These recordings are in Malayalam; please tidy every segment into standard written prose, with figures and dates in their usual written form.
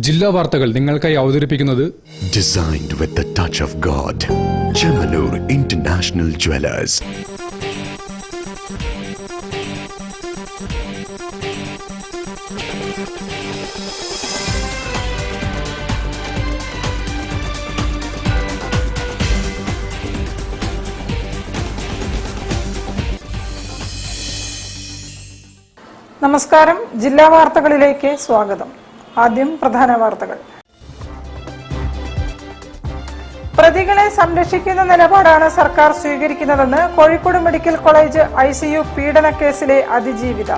ജില്ലാ വാർത്തകൾ നിങ്ങൾക്കായി അവതരിപ്പിക്കുന്നത് Designed with the touch of God. Chemanur International Jewelers. നമസ്കാരം. ജില്ലാ വാർത്തകളിലേക്ക് സ്വാഗതം. ആദ്യം പ്രധാന വാർത്തകൾ. പ്രതികളെ സംരക്ഷിക്കുന്ന നിലപാടാണ് സർക്കാർ സ്വീകരിക്കുന്നതെന്ന് കോഴിക്കോട് മെഡിക്കൽ കോളേജ് ICU പീഡന കേസിലെ അതിജീവിത.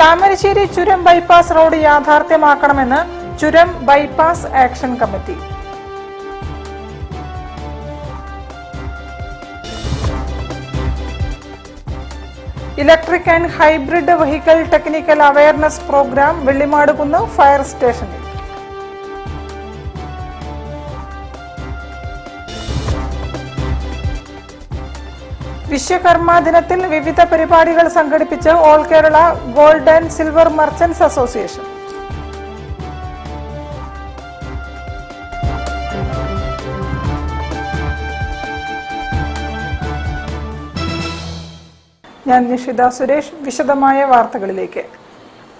താമരശ്ശേരി ചുരം ബൈപ്പാസ് റോഡ് യാഥാർത്ഥ്യമാക്കണമെന്ന് ചുരം bypass action committee. Electric and hybrid vehicle technical awareness programme Vellimadukunnu fire സ്റ്റേഷനിൽ. വിശ്വകർമ്മ ദിനത്തിൽ വിവിധ പരിപാടികൾ സംഘടിപ്പിച്ച് all Kerala gold and silver merchants association. ഞാൻ നിഷിത സുരേഷ്. വിശദമായ വാർത്തകളിലേക്ക്.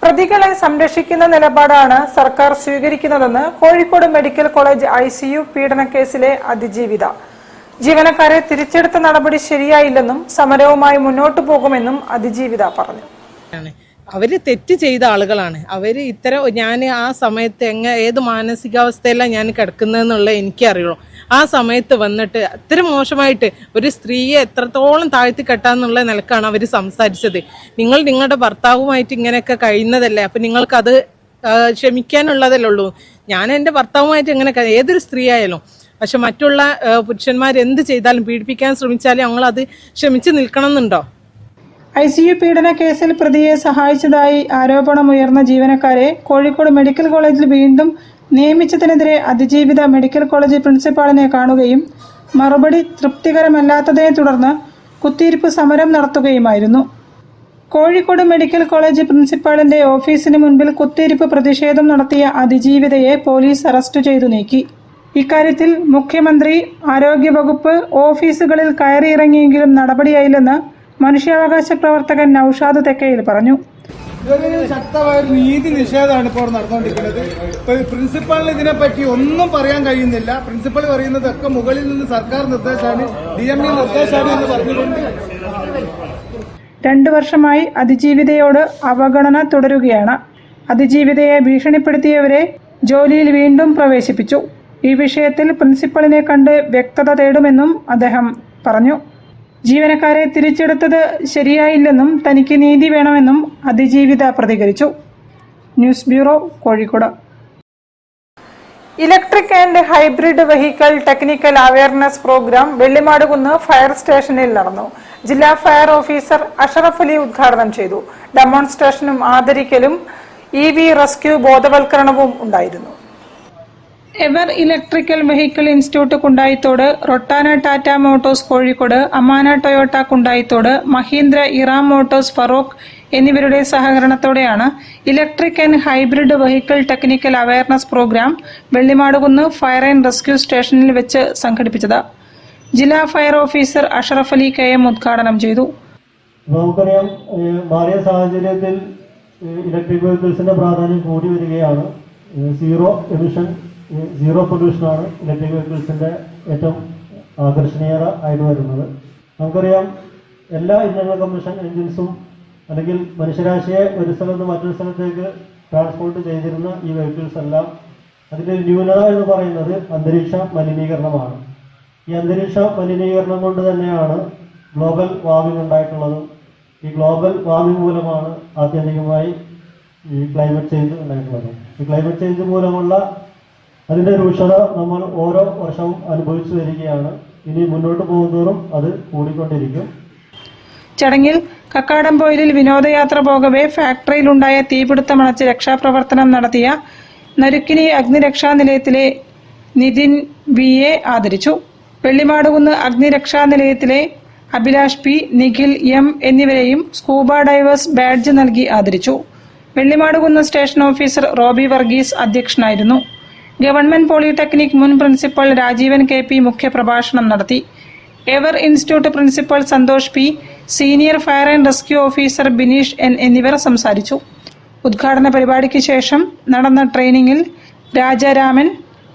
പ്രതികളെ സംരക്ഷിക്കുന്ന നിലപാടാണ് സർക്കാർ സ്വീകരിക്കുന്നതെന്ന് കോഴിക്കോട് മെഡിക്കൽ കോളേജ് ICU പീഡന കേസിലെ അതിജീവിത. ജീവനക്കാരെ തിരിച്ചെടുത്ത നടപടി ശരിയായില്ലെന്നും സമരവുമായി മുന്നോട്ടു പോകുമെന്നും അതിജീവിത പറഞ്ഞു. അവര് തെറ്റ് ചെയ്ത ആളുകളാണ്. അവര് ഞാൻ ആ സമയത്ത് ഏത് മാനസികാവസ്ഥയിലാണ് ഞാൻ കിടക്കുന്നതെന്നുള്ളത് എനിക്കറിയുള്ളൂ. ആ സമയത്ത് വന്നിട്ട് അത്ര മോശമായിട്ട് ഒരു സ്ത്രീയെ എത്രത്തോളം താഴ്ത്തി കെട്ടാന്നുള്ള നിലക്കാണ് അവർ സംസാരിച്ചത്. നിങ്ങൾ നിങ്ങളുടെ ഭർത്താവുമായിട്ട് ഇങ്ങനെയൊക്കെ കഴിയുന്നതല്ലേ, അപ്പം നിങ്ങൾക്കത് ക്ഷമിക്കാനുള്ളതല്ലേ ഉള്ളൂ. ഞാൻ എൻ്റെ ഭർത്താവുമായിട്ട് ഇങ്ങനെ ഏതൊരു സ്ത്രീ ആയാലും, പക്ഷെ മറ്റുള്ള പുരുഷന്മാർ എന്ത് ചെയ്താലും പീഡിപ്പിക്കാൻ ശ്രമിച്ചാലും ഞങ്ങളത് ക്ഷമിച്ച് നിൽക്കണം എന്നുണ്ടോ? ICU പീഡന കേസിൽ പ്രതിയെ സഹായിച്ചതായി ആരോപണമുയർന്ന ജീവനക്കാരെ കോഴിക്കോട് മെഡിക്കൽ കോളേജിൽ വീണ്ടും നിയമിച്ചതിനെതിരെ അതിജീവിത മെഡിക്കൽ കോളേജ് പ്രിൻസിപ്പാളിനെ കാണുകയും മറുപടി തൃപ്തികരമല്ലാത്തതിനെ തുടർന്ന് കുത്തിയിരിപ്പ് സമരം നടത്തുകയുമായിരുന്നു. കോഴിക്കോട് മെഡിക്കൽ കോളേജ് പ്രിൻസിപ്പാളിന്റെ ഓഫീസിന് മുൻപിൽ കുത്തിയിരിപ്പ് പ്രതിഷേധം നടത്തിയ അതിജീവിതയെ പോലീസ് അറസ്റ്റ് ചെയ്തു നീക്കി. ഇക്കാര്യത്തിൽ മുഖ്യമന്ത്രി, ആരോഗ്യവകുപ്പ് ഓഫീസുകളിൽ കയറിയിറങ്ങിയെങ്കിലും നടപടിയായില്ലെന്ന് മനുഷ്യാവകാശ പ്രവർത്തകൻ നൌഷാദ് തെക്കയിൽ പറഞ്ഞു. ഇതൊരു ശക്തമായ നീതി നിഷേധമാണ് ഇപ്പോൾ നടന്നുകൊണ്ടിരിക്കുന്നത്. പ്രിൻസിപ്പാളിന് ഇതിനെപ്പറ്റി ഒന്നും പറയാൻ കഴിയുന്നില്ല. പ്രിൻസിപ്പൽ പറയുന്നതൊക്കെ മുകളിൽ നിന്ന് സർക്കാർ നിർദ്ദേശമാണ്, DME നിർദ്ദേശമാണ് എന്ന് പറഞ്ഞുകൊണ്ട് 2 വർഷമായി അതിജീവിതയോട് അവഗണന തുടരുകയാണ്. അതിജീവിതയെ ഭീഷണിപ്പെടുത്തിയവരെ ജോലിയിൽ വീണ്ടും പ്രവേശിപ്പിച്ചു. ഈ വിഷയത്തിൽ പ്രിൻസിപ്പലിനെ കണ്ട് വ്യക്തത തേടുമെന്നും അദ്ദേഹം പറഞ്ഞു. ജീവനക്കാരെ തിരിച്ചെടുത്തത് ശരിയായില്ലെന്നും തനിക്ക് നീതി വേണമെന്നും അതിജീവിത പ്രതികരിച്ചു. News bureau, Kozhikode. Electric and hybrid vehicle technical awareness programme Vellimadukunnu fire സ്റ്റേഷനിൽ നടന്നു. ജില്ലാ ഫയർ ഓഫീസർ അഷറഫ് അലി ഉദ്ഘാടനം ചെയ്തു. ഡെമോൺസ്ട്രേഷനും ആദരിക്കലും EV റെസ്ക്യൂ ബോധവൽക്കരണവും ഉണ്ടായിരുന്നു. Ever electrical vehicle institute Kundayithode, Rotana Tata Motors Kozhikode, Amana Toyota Kundayithode, Mahindra Eram Motors Feroke എന്നിവരുടെ സഹകരണത്തോടെയാണ് electric and hybrid vehicle technical awareness programme Vellimadukunnu fire and rescue സ്റ്റേഷനിൽ വെച്ച് സംഘടിപ്പിച്ചത്. ജില്ലാ fire officer Ashraf Ali KM ഉദ്ഘാടനം ചെയ്തു. നമുക്കറിയാം, മാറിയ സാഹചര്യത്തിൽ ഇലക്ട്രിക് വെഹിക്കിൾസിന്റെ പ്രാധാന്യം കൂടി വരികയാണ്. സീറോ പൊല്യൂഷനാണ് ഇലക്ട്രിക് വെഹിക്കിൾസിന്റെ ഏറ്റവും ആകർഷണീയമായിട്ട് വരുന്നത്. നമുക്കറിയാം, എല്ലാ ഇന്റേണൽ കമ്പഷൻ എഞ്ചിൻസും അല്ലെങ്കിൽ മനുഷ്യരാശിയെ ഒരു സ്ഥലത്ത് മറ്റൊരു സ്ഥലത്തേക്ക് ട്രാൻസ്പോർട്ട് ചെയ്തിരുന്ന ഈ വെഹിക്കിൾസ് എല്ലാം അതിൻ്റെ ന്യൂനത എന്ന് പറയുന്നത് അന്തരീക്ഷ മലിനീകരണമാണ്. ഈ അന്തരീക്ഷ മലിനീകരണം കൊണ്ട് തന്നെയാണ് ഗ്ലോബൽ വാർമിംഗ് ഉണ്ടായിട്ടുള്ളതും. ഈ ഗ്ലോബൽ വാർമിംഗ് മൂലമാണ് ആത്യന്തികമായി ഈ ക്ലൈമറ്റ് ചേഞ്ച് ഉണ്ടായിട്ടുള്ളത്. ഈ ക്ലൈമറ്റ് ചേഞ്ച് മൂലമുള്ള അതിന്റെ രൂക്ഷത നമ്മൾ ഓരോ വർഷവും അനുഭവിച്ചു വരികയാണ്. ഇനി മുന്നോട്ട് പോകുന്നതോറും അത് കൂടിക്കൊണ്ടിരിക്കും. ചടങ്ങിൽ കക്കാടംപൊയിലിൽ വിനോദയാത്ര പോകവെ ഫാക്ടറിയിലുണ്ടായ തീപിടുത്തമണച്ച് രക്ഷാപ്രവർത്തനം നടത്തിയ നരുക്കിനി അഗ്നിരക്ഷാ നിലയത്തിലെ നിതിൻ VA ആദരിച്ചു. വെള്ളിമാടുകുന്ന് അഗ്നിരക്ഷാ നിലയത്തിലെ അഭിലാഷ് പി, നിഖിൽ എം എന്നിവരെയും സ്കൂബ ഡൈവേഴ്സ് ബാഡ്ജ് നൽകി ആദരിച്ചു. വെള്ളിമാടുകുന്ന് സ്റ്റേഷൻ ഓഫീസർ റോബി വർഗീസ് അധ്യക്ഷനായിരുന്നു. ഗവൺമെന്റ് പോളിടെക്നിക് മുൻ പ്രിൻസിപ്പൽ രാജീവൻ KP മുഖ്യപ്രഭാഷണം നടത്തി. Ever institute principal Santhosh P, senior fire and rescue officer Bineesh N എന്നിവർ സംസാരിച്ചു. ഉദ്ഘാടന പരിപാടിക്ക് ശേഷം നടന്ന ട്രെയിനിങ്ങിൽ രാജാരാമൻ,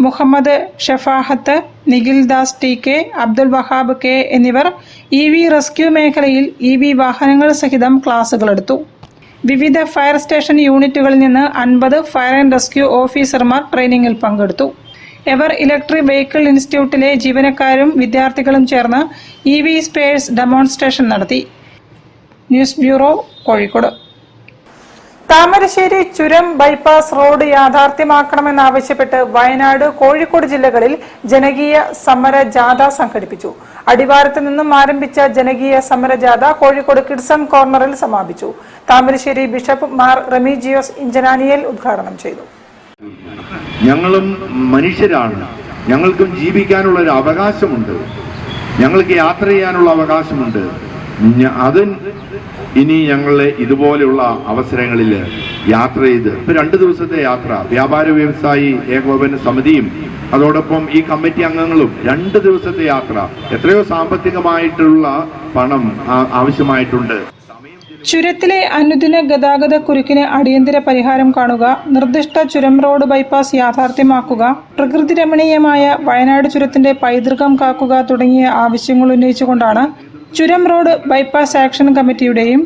മുഹമ്മദ് ഷഫാഹത്ത്, നിഖിൽ ദാസ് TK, അബ്ദുൽ വഹാബ് K എന്നിവർ EV റെസ്ക്യൂ മേഖലയിൽ EV വാഹനങ്ങൾ സഹിതം ക്ലാസുകളെടുത്തു. വിവിധ ഫയർ സ്റ്റേഷൻ യൂണിറ്റുകളിൽ നിന്ന് 50 ഫയർ ആൻഡ് റെസ്ക്യൂ ഓഫീസർമാർ ട്രെയിനിങ്ങിൽ പങ്കെടുത്തു. എവർ ഇലക്ട്രിക് വെഹിക്കിൾ ഇൻസ്റ്റിറ്റ്യൂട്ടിലെ ജീവനക്കാരും വിദ്യാർത്ഥികളും ചേർന്ന് EV സ്പെയർസ് ഡെമോൺസ്ട്രേഷൻ നടത്തി. News bureau, Kozhikode. താമരശ്ശേരി ചുരം ബൈപ്പാസ് റോഡ് യാഥാർത്ഥ്യമാക്കണമെന്നാവശ്യപ്പെട്ട് വയനാട്, കോഴിക്കോട് ജില്ലകളിൽ ജനകീയ സമര ജാഥ സംഘടിപ്പിച്ചു. അടിവാരത്ത് നിന്നും ആരംഭിച്ച ജനകീയ സമരജാഥ കോഴിക്കോട് കിഡ്സൺ കോർണറിൽ സമാപിച്ചു. താമരശ്ശേരി ബിഷപ്പ് മാർ റെമീജിയോസ് ഇഞ്ചനാനിയേൽ ഉദ്ഘാടനം ചെയ്തു. ഞങ്ങളും മനുഷ്യരാണ്, ഞങ്ങൾക്കും ജീവിക്കാനുള്ള ഒരു അവകാശമുണ്ട്, ഞങ്ങൾക്ക് യാത്ര ചെയ്യാനുള്ള അവകാശമുണ്ട്. അത് ഇനി ഞങ്ങളെ ഇതുപോലെയുള്ള അവസരങ്ങളിൽ യാത്ര ചെയ്ത് ഇപ്പൊ 2 ദിവസത്തെ യാത്ര വ്യാപാര വ്യവസായി ഏകോപന സമിതിയും അതോടൊപ്പം ഈ കമ്മിറ്റി അംഗങ്ങളും 2 ദിവസത്തെ യാത്ര, എത്രയോ സാമ്പത്തികമായിട്ടുള്ള പണം ആവശ്യമായിട്ടുണ്ട്. ചുരത്തിലെ അനുദിന ഗതാഗത കുരുക്കിന് അടിയന്തര പരിഹാരം കാണുക, നിർദ്ദിഷ്ട ചുരം റോഡ് ബൈപ്പാസ് യാഥാർത്ഥ്യമാക്കുക, പ്രകൃതി രമണീയമായ വയനാട് ചുരത്തിന്റെ പൈതൃകം കാക്കുക തുടങ്ങിയ ആവശ്യങ്ങൾ ഉന്നയിച്ചുകൊണ്ടാണ് ചുരം റോഡ് ബൈപ്പാസ് ആക്ഷൻ കമ്മിറ്റിയുടെയും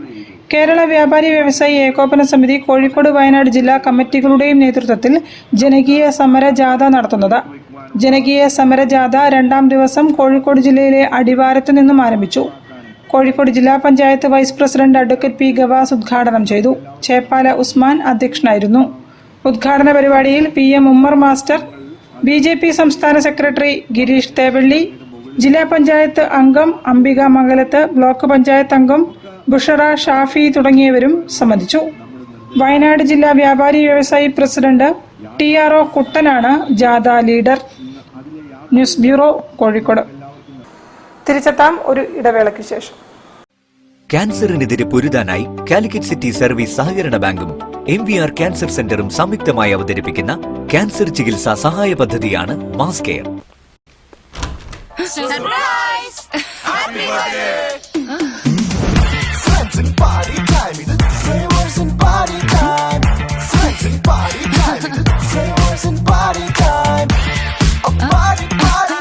കേരള വ്യാപാരി വ്യവസായി ഏകോപന സമിതി കോഴിക്കോട് വയനാട് ജില്ലാ കമ്മിറ്റികളുടെയും നേതൃത്വത്തിൽ ജനകീയ സമരജാഥ നടത്തുന്നത്. ജനകീയ സമരജാഥ 2ാം ദിവസം കോഴിക്കോട് ജില്ലയിലെ അടിവാരത്തു നിന്നും ആരംഭിച്ചു. കോഴിക്കോട് ജില്ലാ panchayat vice president advocate P Gavas ഉദ്ഘാടനം ചെയ്തു. ചേപ്പാല ഉസ്മാൻ അധ്യക്ഷനായിരുന്നു. ഉദ്ഘാടന പരിപാടിയിൽ PM ഉമ്മർ മാസ്റ്റർ, BJP സംസ്ഥാന സെക്രട്ടറി ഗിരീഷ് തേവള്ളി, ജില്ലാ പഞ്ചായത്ത് അംഗം അംബിക മംഗലത്ത്, ബ്ലോക്ക് പഞ്ചായത്ത് അംഗം ബുഷറ ഷാഫി തുടങ്ങിയവരും സംബന്ധിച്ചു. വയനാട് ജില്ലാ വ്യാപാരി വ്യവസായി പ്രസിഡന്റ് TRO കുട്ടനാണ് ജാഥ ലീഡർ. News bureau, Kozhikode. തിരിച്ചെത്താം ഒരു ഇടവേളയ്ക്ക് ശേഷം. ക്യാൻസറിനെതിരെ പൊരുതാനായി കാലിക്കറ്റ് സിറ്റി സർവീസ് സഹകരണ ബാങ്കും MVR ക്യാൻസർ സെന്ററും സംയുക്തമായി അവതരിപ്പിക്കുന്ന ക്യാൻസർ ചികിത്സാ സഹായ പദ്ധതിയാണ് mass care. Surprise! Happy birthday! Friends and party time, flavors and party time. Friends and party time, flavors and party time. A party, party.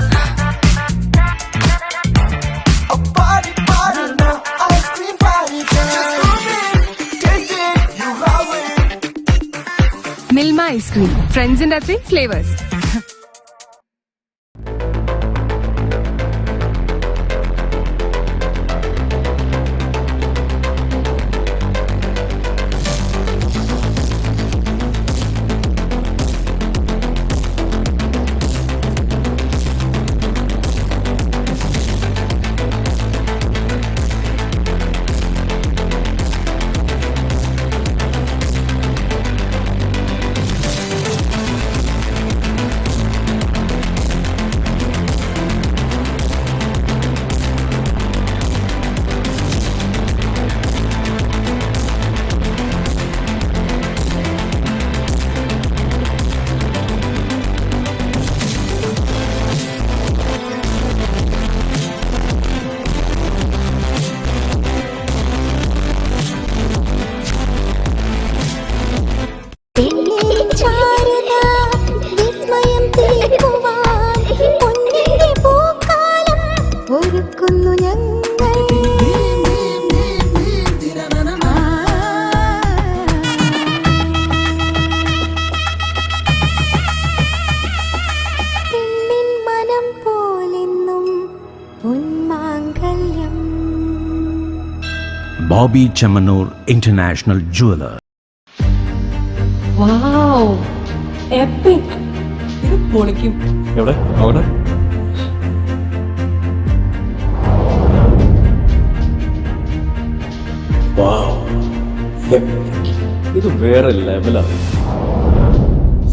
A party, party, no ice cream party time. Just come in, taste it, you love it. Milma ice cream. Friends and happy flavors. Bobby Chamanur International Jeweler. Wow! Epic! ഇത് പൊളിക്കും. എവിടെ നോക്കട്ടെ. ഇത് വേറെ ലെവലാണ്.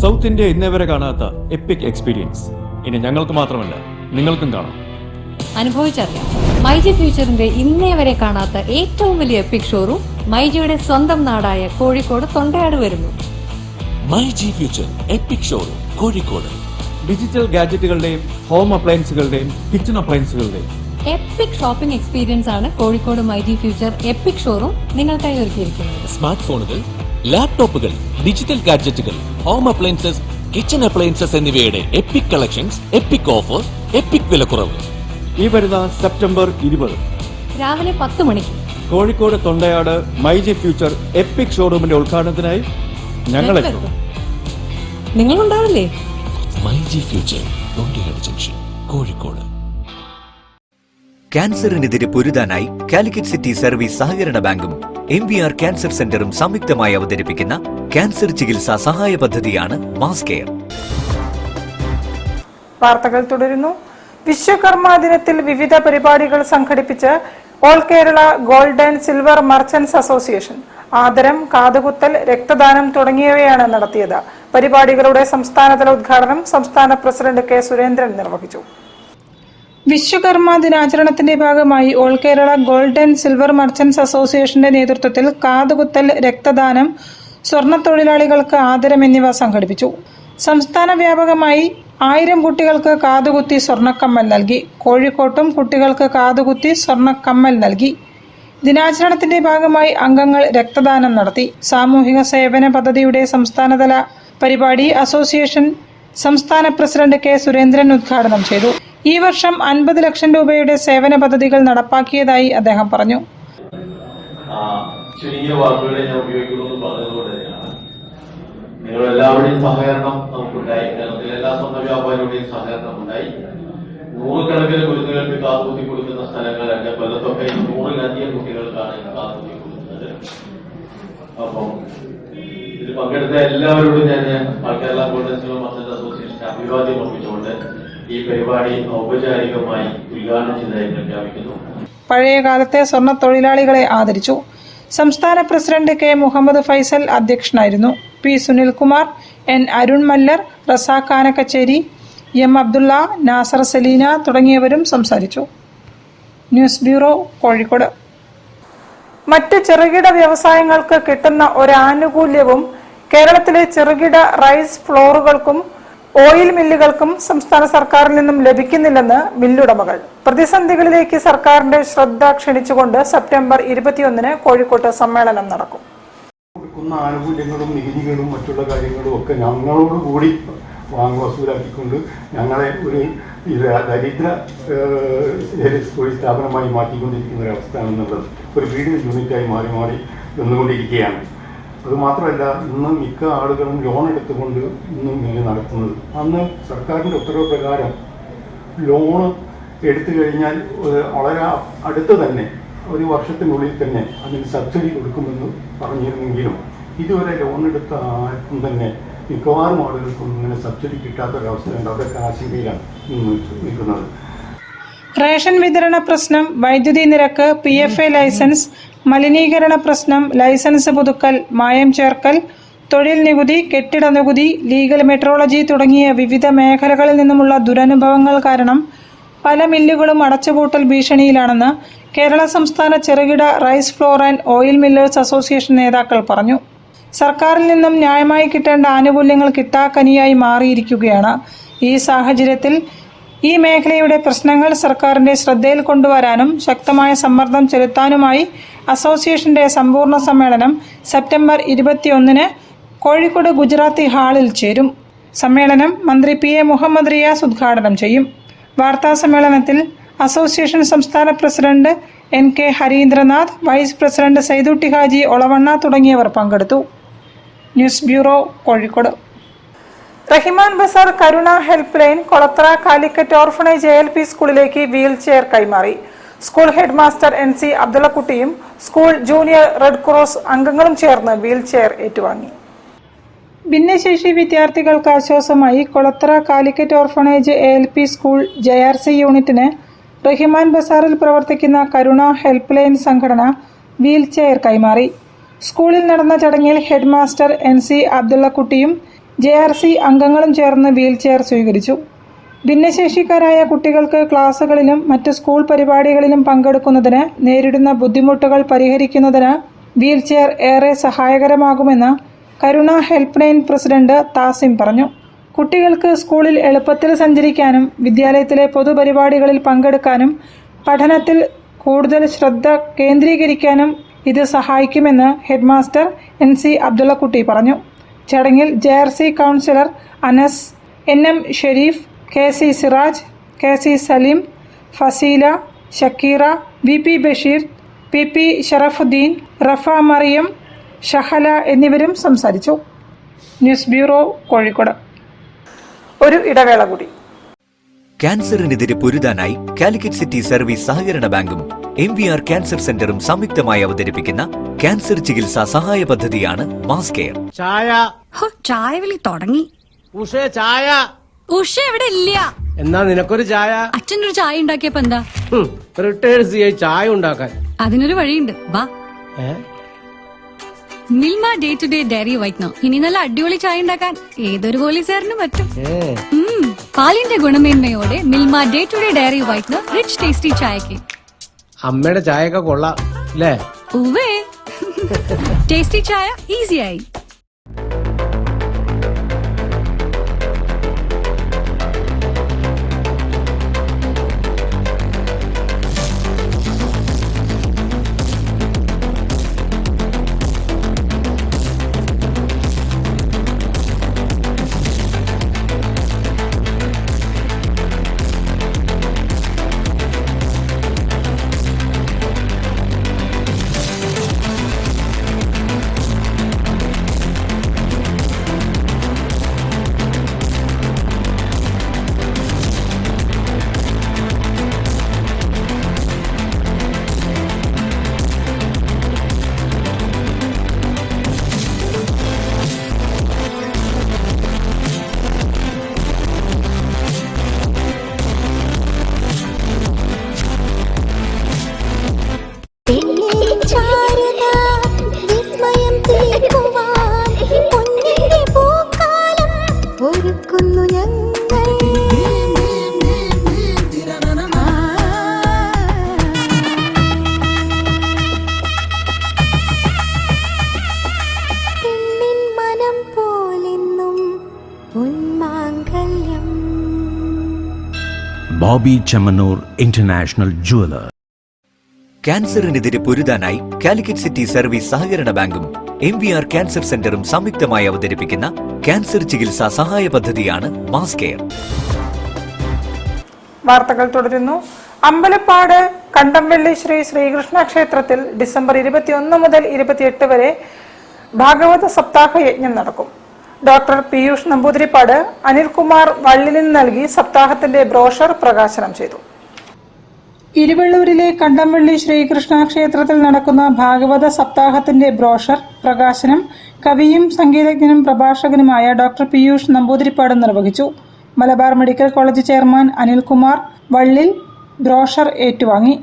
സൗത്ത് ഇന്ത്യ ഇന്നേ വരെ കാണാത്ത എപ്പിക് എക്സ്പീരിയൻസ് ഇനി ഞങ്ങൾക്ക് മാത്രമല്ല നിങ്ങൾക്കും കാണാം. അനുഭവിച്ചറിയാം. മൈജി ഫ്യൂച്ചറിന്റെ ഇന്നേ വരെ കാണാത്ത ഏറ്റവും വലിയ എപ്പിക് ഷോറൂം മൈജിയുടെ സ്വന്തം നാടായ കോഴിക്കോട് തൊണ്ടയാട് വരുന്നു. MyG future epic showroom Kozhikode. Digital ഗാഡ്ജറ്റുകളുടെയും ഹോം അപ്ലയൻസുകളുടെയും കിച്ചൺ അപ്ലയൻസുകളുടെയും എപ്പിക് ഷോപ്പിംഗ് എക്സ്പീരിയൻസ് ആണ് Kozhikode myG future epic showroom നിങ്ങൾക്കായി ഒരുക്കിയിരിക്കുന്നത്. സ്മാർട്ട് ഫോണുകൾ, ലാപ്ടോപ്പുകൾ, ഡിജിറ്റൽ ഗാഡ്ജറ്റുകൾ, ഹോം അപ്ലയൻസസ്, കിച്ചൺ അപ്ലയൻസസ് എന്നിവയുടെ epic collections, epic offer, epic വിലക്കുറവ്. ഈ വരുന്ന സെപ്റ്റംബർ 20 രാവിലെ 10 മണിക്ക് Kozhikode Thondayad myG future epic ഷോറൂമിന്റെ ഉദ്ഘാടനത്തിനായി ഞങ്ങളെത്തും. നിങ്ങളുണ്ടാവില്ലേ? MyG future Thondayad junction, Kozhikode. ക്യാൻസറിനെതിരെ പൊരുതാനായി കാലിക്കറ്റ് സിറ്റി സർവീസ് സഹകരണ ബാങ്കും MVR ക്യാൻസർ സെന്ററും സംയുക്തമായി അവതരിപ്പിക്കുന്ന ക്യാൻസർ ചികിത്സാ സഹായ പദ്ധതിയാണ് മാസ് കെയർ. വാർത്തകൾ തുടരുന്നു. വിശ്വകർമ്മ ദിനത്തിൽ വിവിധ പരിപാടികൾ സംഘടിപ്പിച്ച് all Kerala gold and silver merchants association ആദരം, കാതുകുത്തൽ, രക്തദാനം തുടങ്ങിയവയാണ് നടത്തിയത്. പരിപാടികളുടെ സംസ്ഥാനതല ഉദ്ഘാടനം സംസ്ഥാന പ്രസിഡന്റ് കെ സുരേന്ദ്രൻ നിർവഹിച്ചു. വിശ്വകർമ്മ ദിനാചരണത്തിന്റെ ഭാഗമായി all Kerala gold and silver merchants അസോസിയേഷന്റെ നേതൃത്വത്തിൽ കാതുകുത്തൽ, രക്തദാനം, സ്വർണ്ണ തൊഴിലാളികൾക്ക് ആദരം എന്നിവ സംഘടിപ്പിച്ചു. സംസ്ഥാന വ്യാപകമായി 1000 കുട്ടികൾക്ക് കാതുകുത്തി സ്വർണ്ണക്കമ്മൽ നൽകി. കോഴിക്കോട്ടും കുട്ടികൾക്ക് കാതുകുത്തി സ്വർണ്ണക്കമ്മൽ നൽകി. ദിനാചരണത്തിന്റെ ഭാഗമായി അംഗങ്ങൾ രക്തദാനം നടത്തി. സാമൂഹിക സേവന പദ്ധതിയുടെ സംസ്ഥാനതല പരിപാടി അസോസിയേഷൻ സംസ്ഥാന പ്രസിഡന്റ് കെ സുരേന്ദ്രൻ ഉദ്ഘാടനം ചെയ്തു. ഈ വർഷം 50 ലക്ഷം രൂപയുടെ സേവന പദ്ധതികൾ നടപ്പാക്കിയതായി അദ്ദേഹം പറഞ്ഞു. ചുരുങ്ങിയ വാക്കുകളെ ഞാൻ ഉപയോഗിക്കുന്നത് പറഞ്ഞതുകൊണ്ട് തന്നെയാണ് നിങ്ങളെല്ലാവരുടെയും സഹകരണം നമുക്കുണ്ടായി. കേരളത്തിലെ എല്ലാ സ്വന്തം വ്യാപാരികളുടെയും സഹകരണം ഉണ്ടായി. 100 കണക്കിന് കുരുന്നുകൾക്ക് കാതുകുത്തി കൊടുക്കുന്ന സ്ഥലങ്ങളൊക്കെ കൊല്ലത്തൊക്കെ 100-ലധികം കുട്ടികൾക്കാണ് കാതുകുത്തി കൊടുക്കുന്നത്. അപ്പം ഇതിൽ പങ്കെടുത്ത എല്ലാവരോടും ഞാൻ all Kerala gold and silver merchants അസോസിയേഷന്റെ അഭിവാദ്യം അർപ്പിച്ചുകൊണ്ട് ഈ പരിപാടി ഔപചാരികമായി ഉദ്ഘാടനം ചെയ്തതായി പ്രഖ്യാപിക്കുന്നു. പഴയ കാലത്തെ സ്വർണ്ണ തൊഴിലാളികളെ ആദരിച്ചു. സംസ്ഥാന പ്രസിഡന്റ് കെ മുഹമ്മദ് ഫൈസൽ അധ്യക്ഷനായിരുന്നു. P Sunilkumar, N Arun Mallar, Razak Anakkachery, M Abdulla, Nasser Saleena തുടങ്ങിയവരും സംസാരിച്ചു. News bureau, Kozhikode. മറ്റ് ചെറുകിട വ്യവസായങ്ങൾക്ക് കിട്ടുന്ന ഒരാനുകൂല്യവും കേരളത്തിലെ ചെറുകിട റൈസ് ഫ്ലോറുകൾക്കും ഓയിൽ മില്ലുകൾക്കും സംസ്ഥാന സർക്കാരിൽ നിന്നും ലഭിക്കുന്നില്ലെന്ന് മില്ലുടമകൾ. പ്രതിസന്ധികളിലേക്ക് സർക്കാരിന്റെ ശ്രദ്ധ ക്ഷണിച്ചുകൊണ്ട് സെപ്റ്റംബർ 21 കോഴിക്കോട്ട് സമ്മേളനം നടക്കും. കൊടുക്കുന്ന ആനുകൂല്യങ്ങളും നികുതികളും മറ്റുള്ള കാര്യങ്ങളും ഒക്കെ ഞങ്ങളോട് കൂടി വസൂലാക്കിക്കൊണ്ട് ഞങ്ങളെ ഒരു ദരിദ്ര തൊഴിൽ സ്ഥാപനമായി മാറ്റിക്കൊണ്ടിരിക്കുന്ന ഒരവസ്ഥയാണെന്നുള്ളത് ഒരു ഫീഡിംഗ് യൂണിറ്റായി മാറി മാറി വന്നുകൊണ്ടിരിക്കുകയാണ്. അതുമാത്രമല്ല, ഇന്ന് മിക്ക ആളുകളും ലോൺ എടുത്തുകൊണ്ട് ഇന്നും മില്ല് നടത്തുന്നത്. അന്ന് സർക്കാരിൻ്റെ ഉത്തരവ് പ്രകാരം ലോണ് എടുത്തു കഴിഞ്ഞാൽ വളരെ അടുത്ത് തന്നെ 1 വർഷത്തിനുള്ളിൽ തന്നെ അതിന് സബ്സിഡി കൊടുക്കുമെന്ന് പറഞ്ഞിരുന്നെങ്കിലും ഇതുവരെ ലോൺ എടുത്ത ആർക്കും തന്നെ മിക്കവാറും ആളുകൾക്കൊന്നും ഇങ്ങനെ സബ്സിഡി കിട്ടാത്തൊരവസ്ഥയുണ്ട്. അതൊക്കെ ആശങ്കയിലാണ് നിൽക്കുന്നത്. റേഷൻ വിതരണ പ്രശ്നം, വൈദ്യുതി നിരക്ക്, PFA ലൈസൻസ്, മലിനീകരണ പ്രശ്നം, ലൈസൻസ് പുതുക്കൽ, മായം ചേർക്കൽ, തൊഴിൽ നികുതി, കെട്ടിട നികുതി, ലീഗൽ മെട്രോളജി തുടങ്ങിയ വിവിധ മേഖലകളിൽ നിന്നുമുള്ള ദുരനുഭവങ്ങൾ കാരണം പല മില്ലുകളും അടച്ചുപൂട്ടൽ ഭീഷണിയിലാണെന്ന് കേരള സംസ്ഥാന ചെറുകിട rice flour and oil millers association നേതാക്കൾ പറഞ്ഞു. സർക്കാരിൽ നിന്നും ന്യായമായി കിട്ടേണ്ട ആനുകൂല്യങ്ങൾ കിട്ടാക്കനിയായി മാറിയിരിക്കുകയാണ്. ഈ സാഹചര്യത്തിൽ ഈ മേഖലയുടെ പ്രശ്നങ്ങൾ സർക്കാരിന്റെ ശ്രദ്ധയിൽ കൊണ്ടുവരാനും ശക്തമായ സമ്മർദ്ദം ചെലുത്താനുമായി അസോസിയേഷന്റെ സമ്പൂർണ്ണ സമ്മേളനം സെപ്റ്റംബർ 21 കോഴിക്കോട് ഗുജറാത്തി ഹാളിൽ ചേരും. സമ്മേളനം മന്ത്രി PA മുഹമ്മദ് റിയാസ് ഉദ്ഘാടനം ചെയ്യും. വാർത്താ സമ്മേളനത്തിൽ അസോസിയേഷൻ സംസ്ഥാന president NK Harindranath, vice president Saidutty Haji Olavanna തുടങ്ങിയവർ പങ്കെടുത്തു. News bureau, Kozhikode. Rahiman Bazar Karuna help line Kolathra Calicut orphanage ALP സ്കൂളിലേക്ക് വീൽ ചെയർ കൈമാറി. സ്കൂൾ ഹെഡ് മാസ്റ്റർ NC അബ്ദുള്ളക്കുട്ടിയും സ്കൂൾ ജൂനിയർ റെഡ് ക്രോസ് അംഗങ്ങളും ചേർന്ന് വീൽ ചെയർ ഏറ്റുവാങ്ങി. ഭിന്നശേഷി വിദ്യാർത്ഥികൾക്ക് ആശ്വാസമായി Kolathra Calicut orphanage ALP school JRC യൂണിറ്റിന് റഹിമാൻ ബസാറിൽ പ്രവർത്തിക്കുന്ന കരുണ ഹെൽപ്പ് ലൈൻ സംഘടന വീൽ ചെയർ കൈമാറി. സ്കൂളിൽ നടന്ന ചടങ്ങിൽ ഹെഡ് മാസ്റ്റർ NC അബ്ദുള്ളക്കുട്ടിയും JRC അംഗങ്ങളും ചേർന്ന് വീൽ ചെയർ സ്വീകരിച്ചു. ഭിന്നശേഷിക്കാരായ കുട്ടികൾക്ക് ക്ലാസുകളിലും മറ്റ് സ്കൂൾ പരിപാടികളിലും പങ്കെടുക്കുന്നതിന് നേരിടുന്ന ബുദ്ധിമുട്ടുകൾ പരിഹരിക്കുന്നതിന് വീൽചെയർ ഏറെ സഹായകരമാകുമെന്ന് കരുണ ഹെൽപ്പ് ലൈൻ പ്രസിഡന്റ് താസിം പറഞ്ഞു. കുട്ടികൾക്ക് സ്കൂളിൽ എളുപ്പത്തിൽ സഞ്ചരിക്കാനും വിദ്യാലയത്തിലെ പൊതുപരിപാടികളിൽ പങ്കെടുക്കാനും പഠനത്തിൽ കൂടുതൽ ശ്രദ്ധ കേന്ദ്രീകരിക്കാനും ഇത് സഹായിക്കുമെന്ന് ഹെഡ്മാസ്റ്റർ NC അബ്ദുള്ളക്കുട്ടി പറഞ്ഞു. ചടങ്ങിൽ JRC councillor Anas, NM Shareef, KC Siraj, KC Saleem, Faseela, Shakeera, VP Basheer, PP Sharafuddeen, Rafa Mariyam, Shahala എന്നിവരും സംസാരിച്ചു. News bureau, Kozhikode. ഒരു ഇടവേള കൂടി. ക്യാൻസറിനെതിരെ പൊരുതാനായി കാലിക്കറ്റ് സിറ്റി സർവീസ് സഹകരണ ബാങ്കും MVR ക്യാൻസർ സെന്ററും സംയുക്തമായി അവതരിപ്പിക്കുന്ന ക്യാൻസർ ചികിത്സാ സഹായ പദ്ധതിയാണ് മാസ് കെയർ. ചായ വിളി തുടങ്ങി. ചായ ഉഷ എവിടെ ഇല്ല. എന്നാ നിനക്കൊരു ചായ. അച്ഛനൊരു ചായ ഉണ്ടാക്കിയപ്പോ എന്താ? റിട്ടയേർഡ് CI ചായ ഉണ്ടാക്കാൻ. അതിനൊരു വഴിയുണ്ട്, വാ. Milma day to day dairy whitener. ഇനി നല്ല അടിപൊളി ചായ ഉണ്ടാക്കാൻ ഏതൊരു പോലീസുകാരനും പറ്റും. പാലിന്റെ ഗുണമേന്മയോടെ Milma day to day dairy whitener rich tasty ചായക്ക്. അമ്മയുടെ ചായയൊക്കെ കൊള്ളാം അല്ലേ? ഉവ്വേ, ടേസ്റ്റി ചായ ഈസിയായി. Boby Chemmanur international jeweller. ക്യാൻസറിനെതിരെ പൊരുതാനായി കാലിക്കറ്റ് സിറ്റി സർവീസ് സഹകരണ ബാങ്കും MVR ക്യാൻസർ സെന്ററും സംയുക്തമായി അവതരിപ്പിക്കുന്ന ക്യാൻസർ ചികിത്സാ സഹായ പദ്ധതിയാണ് മാസ് കെയർ. വാർത്തകൾ തുടരുന്നു. അമ്പലപ്പാട് കണ്ടംവെള്ളി ശ്രീകൃഷ്ണ ക്ഷേത്രത്തിൽ ഡിസംബർ 21 മുതൽ 28 വരെ ഭാഗവത സപ്താഹ യജ്ഞം നടക്കും. ഡോക്ടർ പീയൂഷ് നമ്പൂതിരിപ്പാട് അനിൽകുമാർ വള്ളിലിന് നൽകി സപ്താഹത്തിന്റെ ബ്രോഷർ പ്രകാശനം ചെയ്തു. ഇരുവള്ളൂരിലെ കണ്ടംവെള്ളി ശ്രീകൃഷ്ണ ക്ഷേത്രത്തിൽ നടക്കുന്ന ഭാഗവത സപ്താഹത്തിന്റെ ബ്രോഷർ പ്രകാശനം കവിയും സംഗീതജ്ഞനും പ്രഭാഷകനുമായ ഡോക്ടർ പീയൂഷ് നമ്പൂതിരിപ്പാട് നിർവഹിച്ചു. Malabar medical college chairman Anilkumar Vallil brochure ഏറ്റുവാങ്ങി.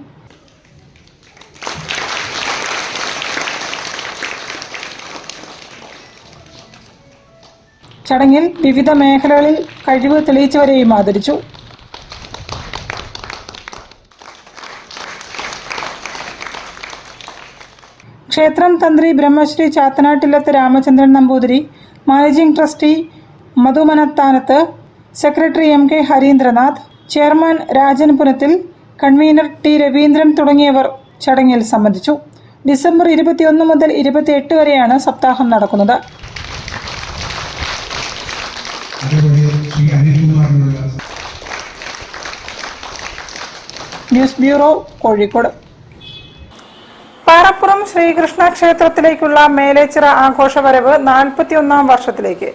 ചടങ്ങിൽ വിവിധ മേഖലകളിൽ കഴിവ് തെളിയിച്ചവരെയും ആദരിച്ചു. ക്ഷേത്രം തന്ത്രി Brahmasree Chathanattillath Ramachandran Namboothiri, managing trustee Madhumanathanath, secretary MK Harindranath, chairman Rajan Punathil, convener T Raveendran തുടങ്ങിയവർ ചടങ്ങിൽ സംബന്ധിച്ചു. ഡിസംബർ 21 മുതൽ 28 വരെയാണ് സപ്താഹം നടക്കുന്നത്. News bureau, Kozhikode. പാറപ്പുറം ശ്രീകൃഷ്ണ ക്ഷേത്രത്തിലേക്കുള്ള മേലേച്ചിറ ആഘോഷവരവ് 41ാം വർഷത്തിലേക്ക്.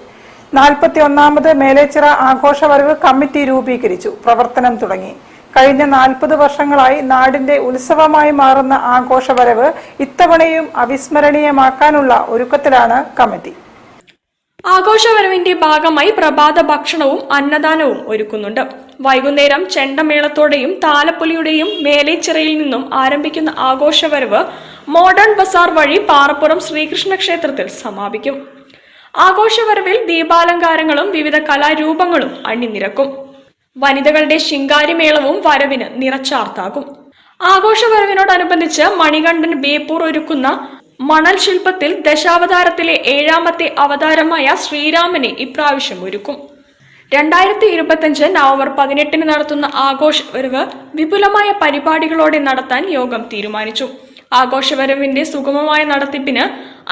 41ാമത് മേലേച്ചിറ ആഘോഷവരവ് കമ്മിറ്റി രൂപീകരിച്ചു, പ്രവർത്തനം തുടങ്ങി. കഴിഞ്ഞ 40 വർഷങ്ങളായി നാടിന്റെ ഉത്സവമായി മാറുന്ന ആഘോഷവരവ് ഇത്തവണയും അവിസ്മരണീയമാക്കാനുള്ള ഒരുക്കത്തിലാണ് കമ്മിറ്റി. ആഘോഷവരവിന്റെ ഭാഗമായി പ്രഭാത ഭക്ഷണവും അന്നദാനവും ഒരുക്കുന്നുണ്ട്. വൈകുന്നേരം ചെണ്ടമേളത്തോടെയും താലപ്പൊലിയുടെയും മേലേച്ചിറയിൽ നിന്നും ആരംഭിക്കുന്ന ആഘോഷവരവ് മോഡേൺ ബസാർ വഴി പാറപ്പുറം ശ്രീകൃഷ്ണ ക്ഷേത്രത്തിൽ സമാപിക്കും. ആഘോഷവരവിൽ ദീപാലങ്കാരങ്ങളും വിവിധ കലാരൂപങ്ങളും അണിനിരക്കും. വനിതകളുടെ ശിങ്കാരിമേളവും വരവിന് നിറച്ചാർത്താകും. ആഘോഷവരവിനോടനുബന്ധിച്ച് മണികണ്ഠൻ ബേപ്പൂർ ഒരുക്കുന്ന മണൽ ശില്പത്തിൽ ദശാവതാരത്തിലെ 7ാമത്തെ അവതാരമായ ശ്രീരാമനെ ഇപ്രാവശ്യം ഒരുക്കും. 2025 നവംബർ 18 നടത്തുന്ന ആഘോഷവരവ് വിപുലമായ പരിപാടികളോടെ നടത്താൻ യോഗം തീരുമാനിച്ചു. ആഘോഷവരവിന്റെ സുഗമമായ നടത്തിപ്പിന്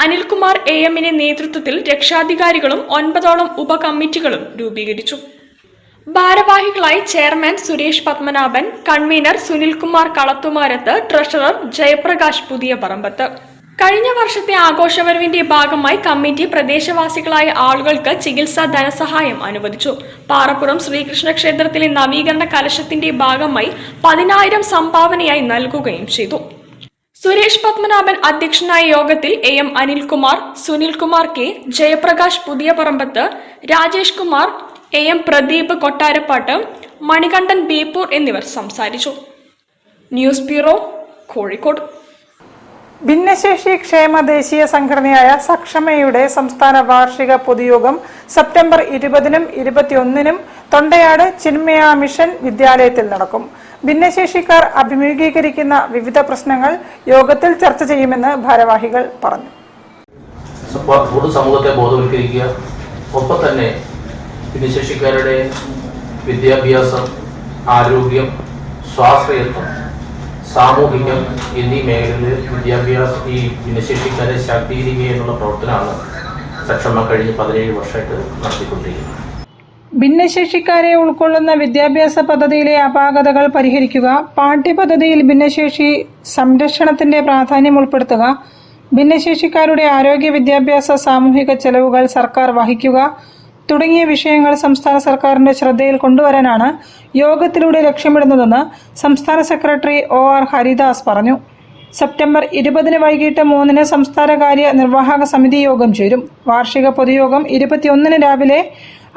അനിൽകുമാർ AM-ന്റെ നേതൃത്വത്തിൽ രക്ഷാധികാരികളും 9ഓളം ഉപകമ്മിറ്റികളും രൂപീകരിച്ചു. ഭാരവാഹികളായി chairman Suresh Padmanabhan, convener Sunilkumar Kalathumarath, treasurer Jayaprakash Puthiya Parambath. കഴിഞ്ഞ വർഷത്തെ ആഘോഷവരവിന്റെ ഭാഗമായി കമ്മിറ്റി പ്രദേശവാസികളായ ആളുകൾക്ക് ചികിത്സാ ധനസഹായം അനുവദിച്ചു. പാറപ്പുറം ശ്രീകൃഷ്ണ ക്ഷേത്രത്തിലെ നവീകരണ കലശത്തിന്റെ ഭാഗമായി 10,000 സംഭാവനയായി നൽകുകയും ചെയ്തു. സുരേഷ് പത്മനാഭൻ അധ്യക്ഷനായ യോഗത്തിൽ AM Anilkumar, Sunilkumar K, Jayaprakash Puthiya Parambath, Rajesh Kumar, AM Pradeep Kottarappattu, Manikandan Beypore എന്നിവർ സംസാരിച്ചു. News bureau, Kozhikode. ഭിന്നശേഷി ക്ഷേമ ദേശീയ സംഘടനയായ സക്ഷമയുടെ സംസ്ഥാന വാർഷിക പൊതുയോഗം സെപ്റ്റംബർ 20-നും 21-നും തൊണ്ടയാട് ചിന്മയ മിഷൻ വിദ്യാലയത്തിൽ നടക്കും. ഭിന്നശേഷിക്കാർ അഭിമുഖീകരിക്കുന്ന വിവിധ പ്രശ്നങ്ങൾ യോഗത്തിൽ ചർച്ച ചെയ്യുമെന്ന് ഭാരവാഹികൾ പറഞ്ഞു. പൊതുസമൂഹത്തെ ബോധവൽക്കരിക്കുക, ഒപ്പം തന്നെ ഭിന്നശേഷിക്കാരുടെ വിദ്യാഭ്യാസം, ആരോഗ്യം, സ്വാശ്രയത്വം, സാമൂഹികം എന്നീ മേഖലകളിൽ ഈ ഭിന്നശേഷിക്കാരെ ശാക്തീകരിക്കുക എന്നുള്ള പ്രവർത്തനമാണ് സക്ഷമ കഴിഞ്ഞ് 17 വർഷമായിട്ട് നടത്തിക്കൊണ്ടിരിക്കുന്നത്. ഭിന്നശേഷിക്കാരെ ഉൾക്കൊള്ളുന്ന വിദ്യാഭ്യാസ പദ്ധതിയിലെ അപാകതകൾ പരിഹരിക്കുക, പാഠ്യപദ്ധതിയിൽ ഭിന്നശേഷി സംരക്ഷണത്തിന്റെ പ്രാധാന്യം ഉൾപ്പെടുത്തുക, ഭിന്നശേഷിക്കാരുടെ ആരോഗ്യ വിദ്യാഭ്യാസ സാമൂഹിക ചെലവുകൾ സർക്കാർ വഹിക്കുക തുടങ്ങിയ വിഷയങ്ങൾ സംസ്ഥാന സർക്കാരിന്റെ ശ്രദ്ധയിൽ കൊണ്ടുവരാനാണ് യോഗത്തിലൂടെ ലക്ഷ്യമിടുന്നതെന്ന് സംസ്ഥാന സെക്രട്ടറി OR ഹരിദാസ് പറഞ്ഞു. സെപ്റ്റംബർ 20-ന് വൈകിട്ട് 3-ന് സംസ്ഥാനകാര്യ നിർവാഹക സമിതി യോഗം ചേരും. വാർഷിക പൊതുയോഗം 21-ന് രാവിലെ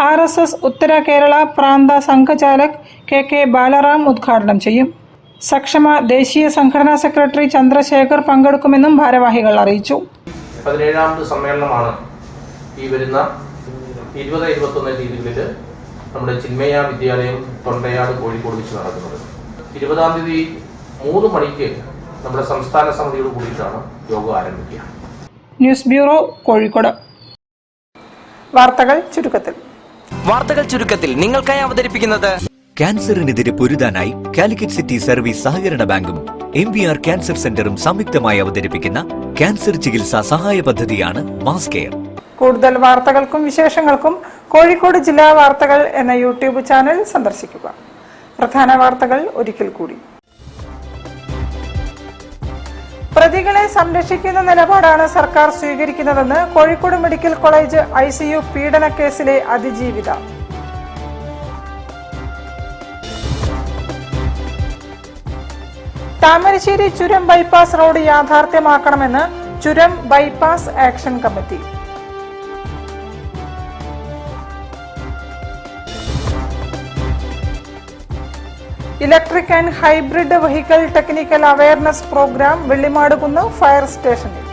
RSS ഉത്തര കേരള പ്രാന്ത സംഘചാലക് KK ബാലറാം ഉദ്ഘാടനം ചെയ്യും. സക്ഷമ ദേശീയ സംഘടനാ സെക്രട്ടറി ചന്ദ്രശേഖർ പങ്കെടുക്കുമെന്നും ഭാരവാഹികൾ അറിയിച്ചു. 17ാമത് സമ്മേളനമാണ് ഈ വരുന്ന 20-21 തീയതികളിൽ നമ്മുടെ ചിന്മയ വിദ്യാലയം തൊണ്ടയാട് കോഴിക്കോട് വെച്ച് നടക്കുന്നത്. 20-ാം തീയതി 3 മണിക്ക് നമ്മുടെ സംസ്ഥാന സമിതിയോട് കൂടിയിട്ടാണ് യോഗം ആരംഭിക്കുക. News bureau, Kozhikode. വാർത്തകൾ ചുരുക്കത്തിൽ നിങ്ങൾക്കായി അവതരിപ്പിക്കുന്നത് ക്യാൻസറിനെതിരെ പൊരുതാനായി കാലിക്കറ്റ് സിറ്റി സർവീസ് സഹകരണ ബാങ്കും MVR ക്യാൻസർ സെന്ററും സംയുക്തമായി അവതരിപ്പിക്കുന്ന ക്യാൻസർ ചികിത്സാ സഹായ പദ്ധതിയാണ് മാസ് കെയർ. കൂടുതൽ വാർത്തകൾക്കും വിശേഷങ്ങൾക്കും കോഴിക്കോട് ജില്ലാ വാർത്തകൾ എന്ന യൂട്യൂബ് ചാനൽ സന്ദർശിക്കുക. പ്രധാന വാർത്തകൾ ഒരിക്കൽ കൂടി. പ്രതികളെ സംരക്ഷിക്കുന്ന നിലപാടാണ് സർക്കാർ സ്വീകരിക്കുന്നതെന്ന് കോഴിക്കോട് മെഡിക്കൽ കോളേജ് ICU പീഡന കേസിലെ അതിജീവിത. താമരശ്ശേരി ചുരം ബൈപ്പാസ് റോഡ് യാഥാർത്ഥ്യമാക്കണമെന്ന് ചുരം bypass action committee. Electric and hybrid vehicle technical awareness programme Vellimadukunnu fire സ്റ്റേഷനിൽ.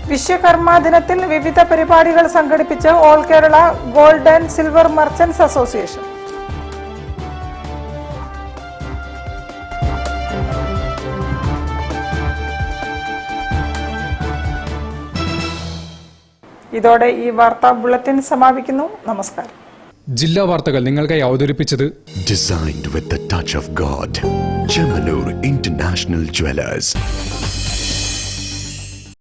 വിശ്വകർമ്മ ദിനത്തിൽ വിവിധ പരിപാടികൾ സംഘടിപ്പിച്ച് all Kerala gold and silver merchants association. ഇതോടെ ഈ വാർത്താ ബുള്ളറ്റിൻ സമാപിക്കുന്നു. നമസ്കാരം. ജില്ലാ വാർത്തകൾ നിങ്ങൾക്കായി അവതരിപ്പിച്ചത് Designed with the touch of God. Chemanur International Jewelers.